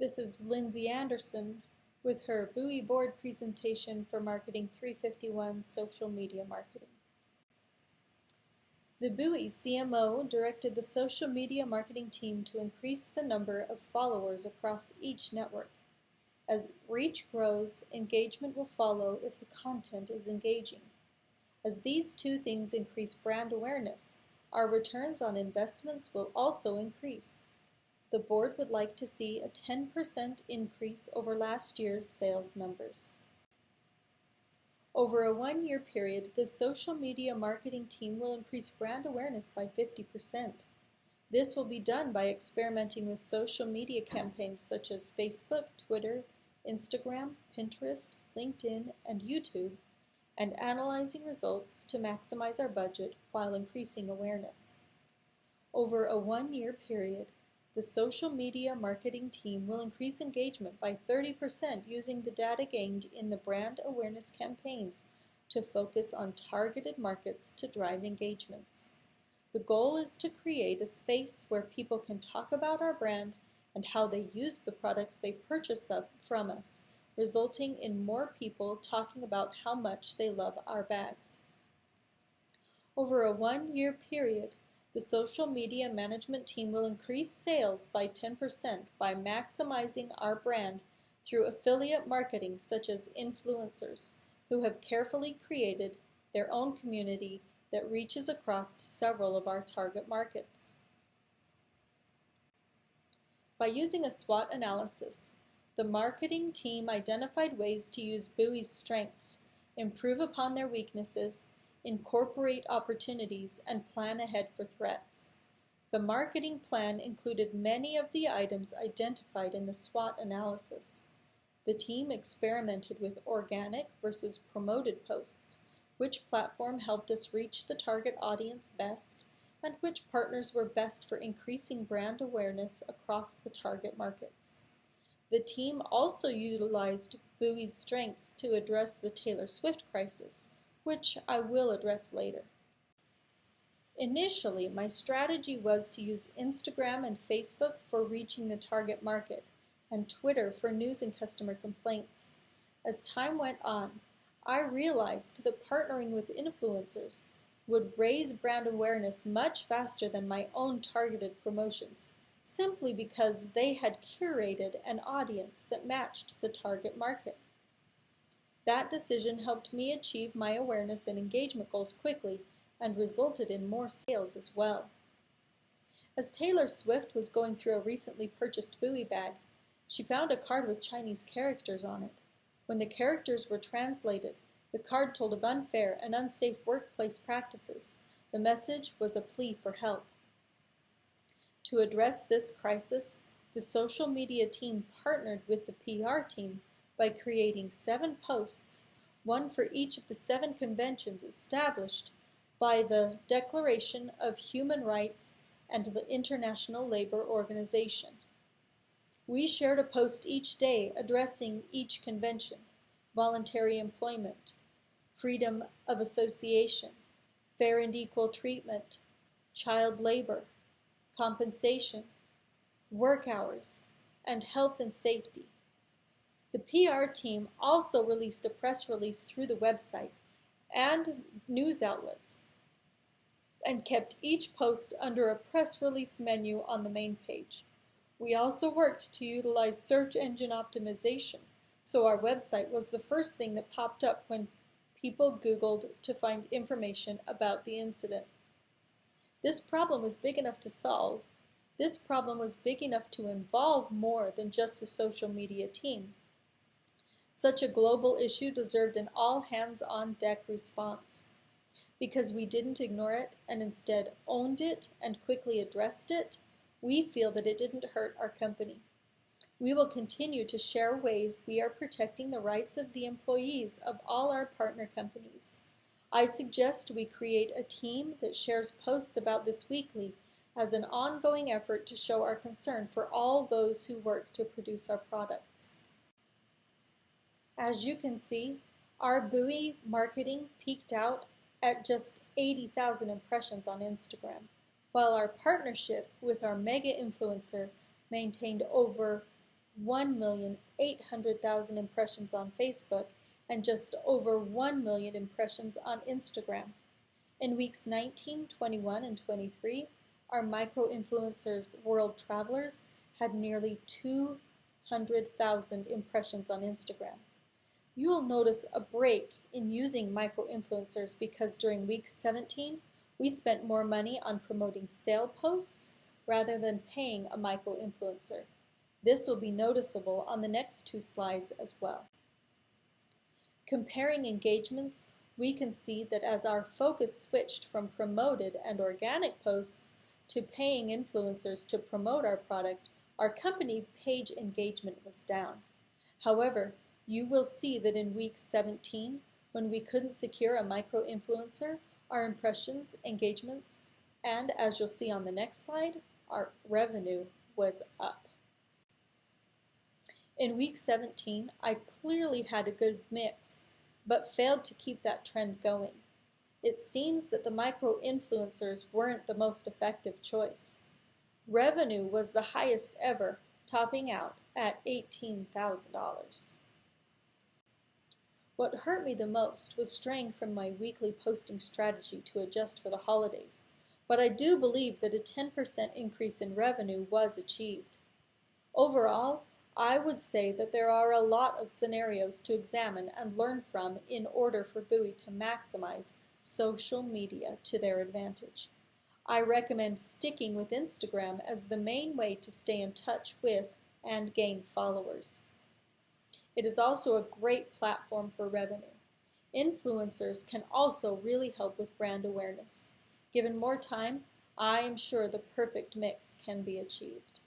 This is Lindsay Anderson with her BUHI board presentation for Marketing 351 Social Media Marketing. The BUHI CMO directed the social media marketing team to increase the number of followers across each network. As reach grows, engagement will follow if the content is engaging. As these two things increase brand awareness, our returns on investments will also increase. The board would like to see a 10% increase over last year's sales numbers. Over a one-year period, the social media marketing team will increase brand awareness by 50%. This will be done by experimenting with social media campaigns such as Facebook, Twitter, Instagram, Pinterest, LinkedIn, and YouTube, and analyzing results to maximize our budget while increasing awareness. Over a one-year period, the social media marketing team will increase engagement by 30% using the data gained in the brand awareness campaigns to focus on targeted markets to drive engagements. The goal is to create a space where people can talk about our brand and how they use the products they purchase from us, resulting in more people talking about how much they love our bags. Over a one-year period, the social media management team will increase sales by 10% by maximizing our brand through affiliate marketing such as influencers who have carefully created their own community that reaches across several of our target markets. By using a SWOT analysis, the marketing team identified ways to use BUHI's strengths, improve upon their weaknesses, incorporate opportunities, and plan ahead for threats. The marketing plan included many of the items identified in the SWOT analysis. The team experimented with organic versus promoted posts, which platform helped us reach the target audience best, and which partners were best for increasing brand awareness across the target markets. The team also utilized BUHI's strengths to address the Taylor Swift crisis, which I will address later. Initially, my strategy was to use Instagram and Facebook for reaching the target market, and Twitter for news and customer complaints. As time went on, I realized that partnering with influencers would raise brand awareness much faster than my own targeted promotions, simply because they had curated an audience that matched the target market. That decision helped me achieve my awareness and engagement goals quickly and resulted in more sales as well. As Taylor Swift was going through a recently purchased BUHI bag, she found a card with Chinese characters on it. When the characters were translated, the card told of unfair and unsafe workplace practices. The message was a plea for help. To address this crisis, the social media team partnered with the PR team by creating 7 posts, one for each of the 7 conventions established by the Declaration of Human Rights and the International Labor Organization. We shared a post each day addressing each convention: voluntary employment, freedom of association, fair and equal treatment, child labor, compensation, work hours, and health and safety. The PR team also released a press release through the website and news outlets and kept each post under a press release menu on the main page. We also worked to utilize search engine optimization, so our website was the first thing that popped up when people Googled to find information about the incident. This problem was big enough to solve. This problem was big enough to involve more than just the social media team. Such a global issue deserved an all-hands-on-deck response. Because we didn't ignore it and instead owned it and quickly addressed it, we feel that it didn't hurt our company. We will continue to share ways we are protecting the rights of the employees of all our partner companies. I suggest we create a team that shares posts about this weekly as an ongoing effort to show our concern for all those who work to produce our products. As you can see, our BUHI marketing peaked out at just 80,000 impressions on Instagram, while our partnership with our mega influencer maintained over 1,800,000 impressions on Facebook, and just over 1 million impressions on Instagram. In weeks 19, 21, and 23, our micro-influencers World Travelers had nearly 200,000 impressions on Instagram. You will notice a break in using micro-influencers because during week 17, we spent more money on promoting sale posts rather than paying a micro-influencer. This will be noticeable on the next two slides as well. Comparing engagements, we can see that as our focus switched from promoted and organic posts to paying influencers to promote our product, our company page engagement was down. However, you will see that in week 17, when we couldn't secure a micro-influencer, our impressions, engagements, and as you'll see on the next slide, our revenue was up. In week 17, I clearly had a good mix, but failed to keep that trend going. It seems that the micro-influencers weren't the most effective choice. Revenue was the highest ever, topping out at $18,000. What hurt me the most was straying from my weekly posting strategy to adjust for the holidays, but I do believe that a 10% increase in revenue was achieved. Overall, I would say that there are a lot of scenarios to examine and learn from in order for BUHI to maximize social media to their advantage. I recommend sticking with Instagram as the main way to stay in touch with and gain followers. It is also a great platform for revenue. Influencers can also really help with brand awareness. Given more time, I am sure the perfect mix can be achieved.